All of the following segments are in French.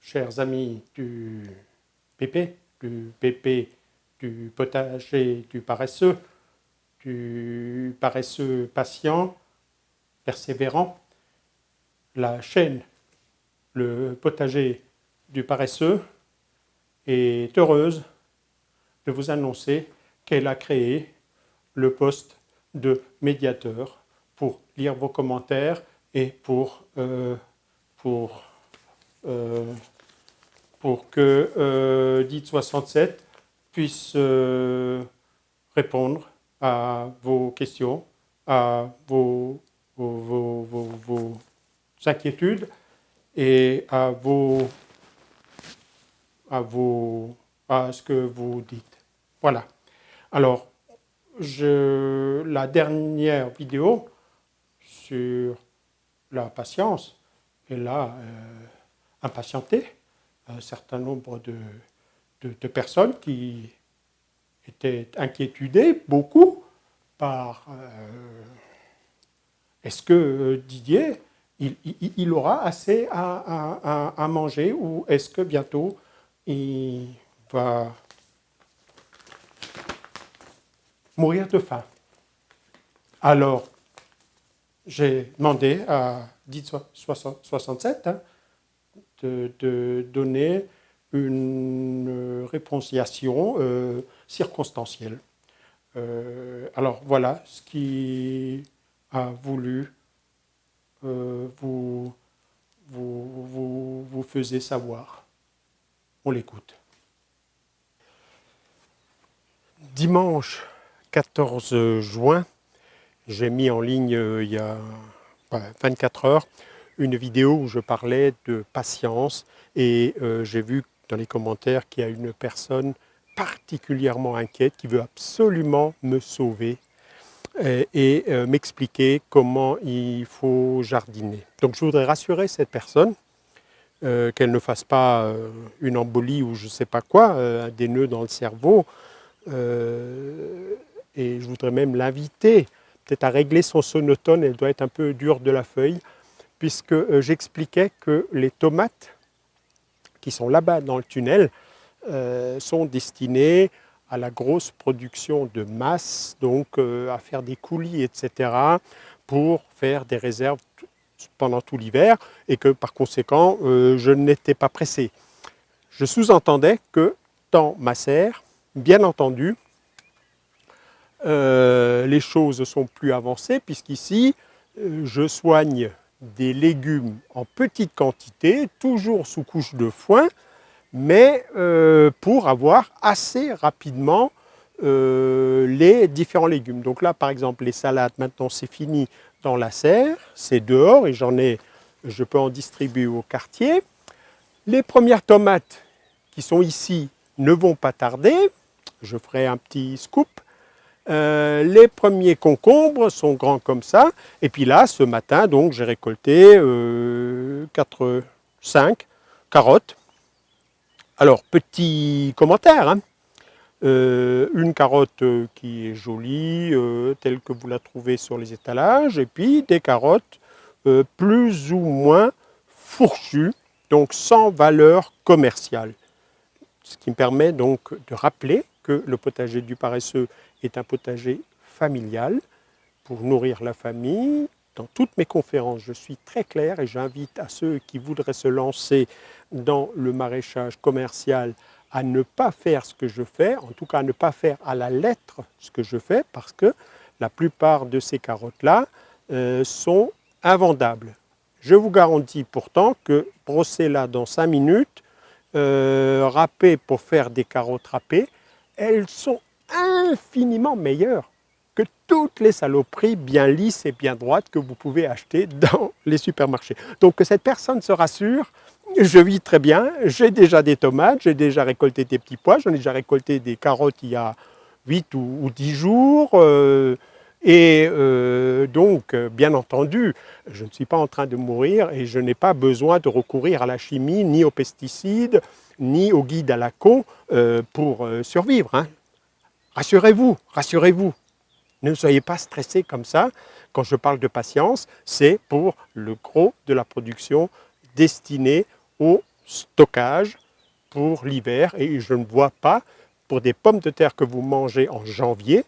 chers amis du PP, du potager du paresseux patient, persévérant, la chaîne, le potager du paresseux, est heureuse de vous annoncer qu'elle a créé le poste de médiateur pour lire vos commentaires et pour que DIT67 puisse répondre à vos questions, à vos inquiétudes et à ce que vous dites. Voilà. Alors, la dernière vidéo sur la patience, elle a impatienté un certain nombre de personnes qui étaient inquiétudées, beaucoup, par est-ce que Didier, il aura assez à manger ou est-ce que bientôt il va mourir de faim. Alors, j'ai demandé à DIT67 de donner une réponsiation circonstancielle. Alors, voilà ce qui a voulu vous faisait savoir. On l'écoute. Dimanche 14 juin, j'ai mis en ligne il y a 24 heures une vidéo où je parlais de patience et j'ai vu dans les commentaires qu'il y a une personne particulièrement inquiète qui veut absolument me sauver et m'expliquer comment il faut jardiner. Donc je voudrais rassurer cette personne qu'elle ne fasse pas une embolie ou je ne sais pas quoi, des nœuds dans le cerveau. Et je voudrais même l'inviter peut-être à régler son sonotone, elle doit être un peu dure de la feuille, puisque j'expliquais que les tomates qui sont là-bas dans le tunnel sont destinées à la grosse production de masse, donc à faire des coulis, etc., pour faire des réserves pendant tout l'hiver, et que par conséquent, je n'étais pas pressé. Je sous-entendais que dans ma serre, bien entendu, les choses sont plus avancées, puisqu'ici, je soigne des légumes en petite quantité, toujours sous couche de foin, mais pour avoir assez rapidement les différents légumes. Donc là, par exemple, les salades, maintenant c'est fini dans la serre, c'est dehors et je peux en distribuer au quartier. Les premières tomates qui sont ici ne vont pas tarder, je ferai un petit scoop. Les premiers concombres sont grands comme ça. Et puis là, ce matin, donc, j'ai récolté 5 carottes. Alors, petit commentaire, hein. Une carotte qui est jolie, telle que vous la trouvez sur les étalages, et puis des carottes plus ou moins fourchues, donc sans valeur commerciale. Ce qui me permet donc de rappeler que le potager du paresseux est un potager familial pour nourrir la famille. Dans toutes mes conférences, je suis très clair et j'invite à ceux qui voudraient se lancer dans le maraîchage commercial à ne pas faire ce que je fais, en tout cas à ne pas faire à la lettre ce que je fais, parce que la plupart de ces carottes-là sont invendables. Je vous garantis pourtant que brosser là dans 5 minutes, râpées pour faire des carottes râpées, elles sont infiniment meilleures que toutes les saloperies bien lisses et bien droites que vous pouvez acheter dans les supermarchés. Donc que cette personne se rassure, je vis très bien, j'ai déjà des tomates, j'ai déjà récolté des petits pois, j'en ai déjà récolté des carottes il y a 8 ou 10 jours. Donc, bien entendu, je ne suis pas en train de mourir et je n'ai pas besoin de recourir à la chimie, ni aux pesticides, ni aux guides à la con pour survivre. Hein. Rassurez-vous, rassurez-vous. Ne soyez pas stressés comme ça. Quand je parle de patience, c'est pour le gros de la production destinée aux stockage pour l'hiver, et je ne vois pas, pour des pommes de terre que vous mangez en janvier,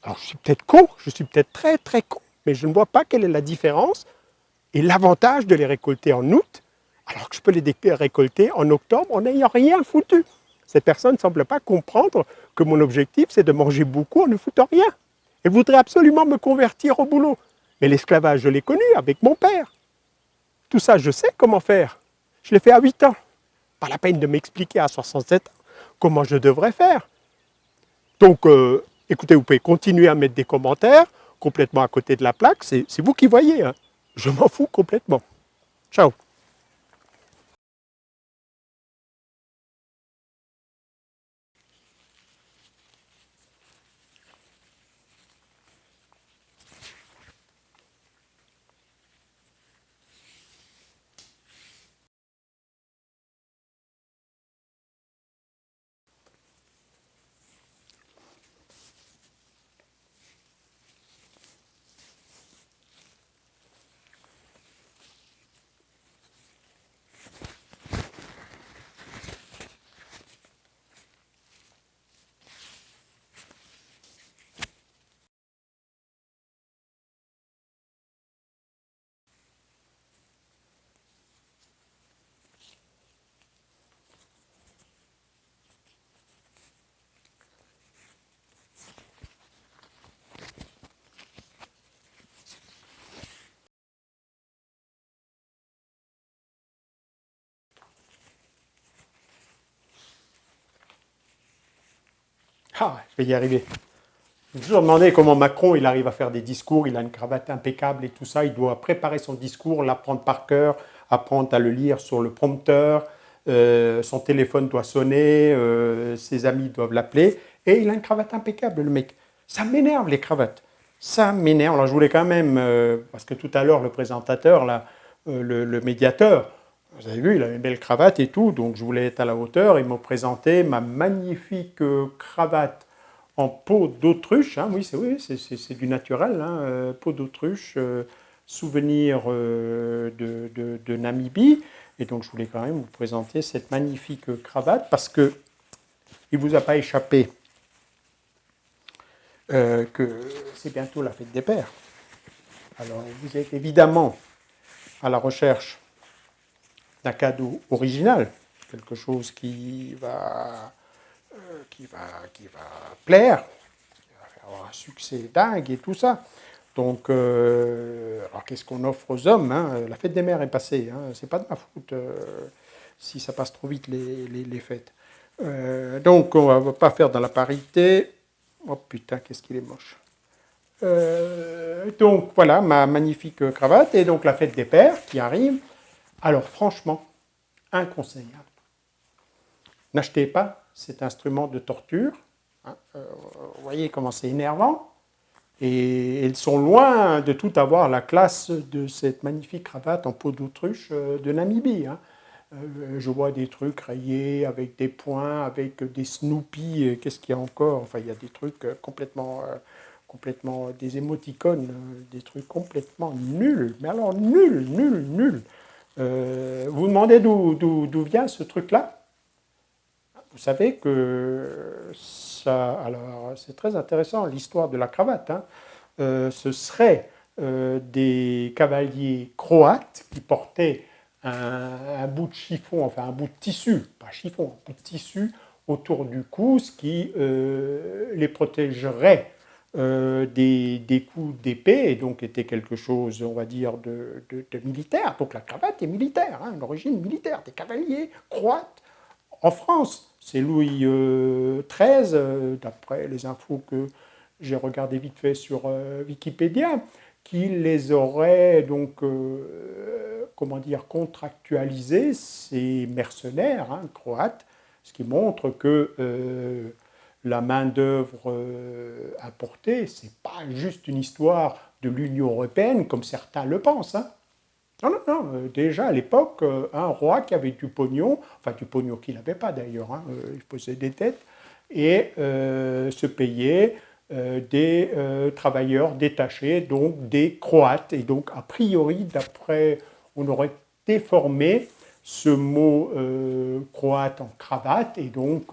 alors je suis peut-être con, je suis peut-être très très con, mais je ne vois pas quelle est la différence et l'avantage de les récolter en août, alors que je peux les récolter en octobre en n'ayant rien foutu. Cette personne ne semble pas comprendre que mon objectif, c'est de manger beaucoup en ne foutant rien. Elle voudrait absolument me convertir au boulot. Mais l'esclavage, je l'ai connu avec mon père. Tout ça, je sais comment faire. Je l'ai fait à 8 ans. Pas la peine de m'expliquer à 67 ans comment je devrais faire. Donc, écoutez, vous pouvez continuer à mettre des commentaires complètement à côté de la plaque. C'est vous qui voyez. Hein. Je m'en fous complètement. Ciao. Ah, je vais y arriver. Je me suis toujours demandé comment Macron il arrive à faire des discours, il a une cravate impeccable et tout ça, il doit préparer son discours, l'apprendre par cœur, apprendre à le lire sur le prompteur, son téléphone doit sonner, ses amis doivent l'appeler, et il a une cravate impeccable le mec. Ça m'énerve les cravates, ça m'énerve. Alors je voulais quand même, parce que tout à l'heure le présentateur, là, le médiateur, vous avez vu, il a une belle cravate et tout, donc je voulais être à la hauteur, il m'a présenté ma magnifique cravate en peau d'autruche, hein, oui, c'est du naturel, hein, peau d'autruche, souvenir de Namibie. Et donc je voulais quand même vous présenter cette magnifique cravate parce que il ne vous a pas échappé que c'est bientôt la fête des pères. Alors vous êtes évidemment à la recherche d'un cadeau original, quelque chose qui va plaire, avoir un succès dingue et tout ça. Donc, alors qu'est-ce qu'on offre aux hommes hein. La fête des mères est passée, hein. C'est pas de ma faute si ça passe trop vite les fêtes. Donc, on va pas faire dans la parité. Oh putain, qu'est-ce qu'il est moche. Donc, voilà ma magnifique cravate et donc la fête des pères qui arrive. Alors, franchement, un conseil. Hein. N'achetez pas cet instrument de torture. Hein. Vous voyez comment c'est énervant. Et elles sont loin de tout avoir la classe de cette magnifique cravate en peau d'autruche de Namibie. Hein. Je vois des trucs rayés avec des points, avec des Snoopy, qu'est-ce qu'il y a encore? Enfin, il y a des trucs complètement des émoticônes, des trucs complètement nuls. Mais alors, nuls. Vous vous demandez d'où vient ce truc-là? Vous savez que ça, alors c'est très intéressant l'histoire de la cravate. Hein. Ce serait des cavaliers croates qui portaient un bout de chiffon, enfin un bout de tissu, pas chiffon, un bout de tissu autour du cou, ce qui les protégerait des coups d'épée, et donc était quelque chose, on va dire, de militaire. Donc la cravate est militaire, hein, une origine militaire, des cavaliers croates en France. C'est Louis XIII, d'après les infos que j'ai regardées vite fait sur Wikipédia, qui les aurait donc, comment dire, contractualisés, ces mercenaires hein, croates, ce qui montre que la main-d'œuvre importée, ce n'est pas juste une histoire de l'Union européenne comme certains le pensent. Hein. Non. Déjà à l'époque, un roi qui avait du pognon, enfin du pognon qu'il n'avait pas d'ailleurs, hein, il possédait des têtes, et se payait des travailleurs détachés, donc des Croates. Et donc, a priori, d'après, on aurait déformé ce mot croate en cravate, et donc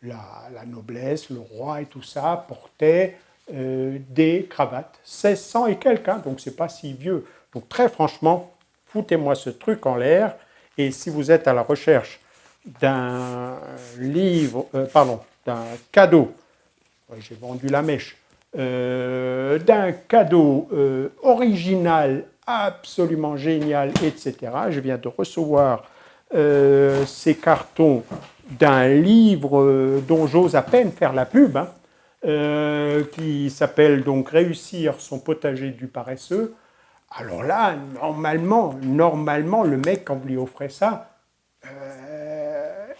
la noblesse, le roi et tout ça portaient des cravates. 1600 et quelques, hein, donc c'est pas si vieux. Donc très franchement, foutez-moi ce truc en l'air, et si vous êtes à la recherche d'un livre, d'un cadeau, j'ai vendu la mèche, d'un cadeau original, absolument génial, etc. Je viens de recevoir ces cartons d'un livre dont j'ose à peine faire la pub, hein, qui s'appelle donc Réussir son potager du paresseux. Alors là, normalement, le mec, quand vous lui offrez ça,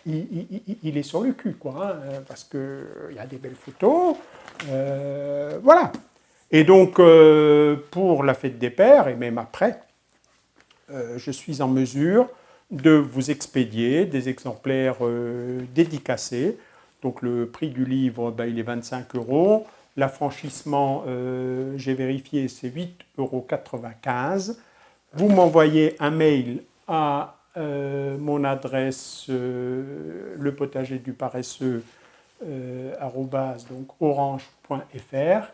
il est sur le cul, quoi, hein, parce qu'il y a des belles photos. Voilà. Et donc, pour la fête des pères, et même après, je suis en mesure de vous expédier des exemplaires dédicacés. Donc, le prix du livre, ben, il est 25 euros. L'affranchissement, j'ai vérifié, c'est 8,95 euros. Vous m'envoyez un mail à mon adresse le potager du paresseux donc orange.fr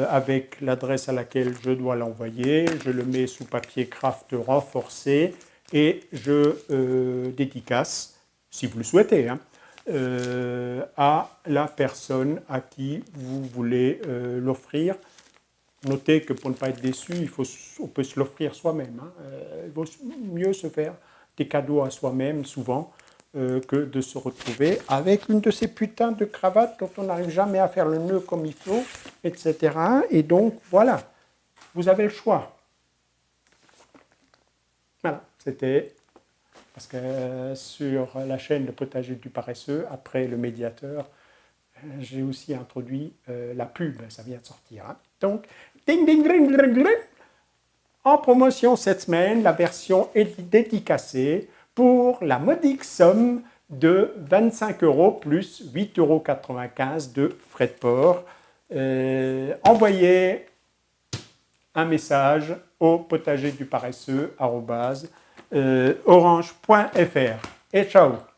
avec l'adresse à laquelle je dois l'envoyer. Je le mets sous papier craft renforcé et je dédicace, si vous le souhaitez, hein, à la personne à qui vous voulez l'offrir. Notez que pour ne pas être déçu, on peut se l'offrir soi-même, hein. Il vaut mieux se faire des cadeaux à soi-même, souvent, que de se retrouver avec une de ces putains de cravates dont on n'arrive jamais à faire le nœud comme il faut, etc. Et donc, voilà, vous avez le choix. Voilà, c'était parce que sur la chaîne Le Potager du Paresseux, après le médiateur, j'ai aussi introduit la pub, ça vient de sortir, hein. Donc, ding, ding, ding, ding, ding. En promotion cette semaine, la version est dédicacée pour la modique somme de 25 euros plus 8,95 € de frais de port. Envoyez un message au potager du paresseux orange.fr. Et ciao!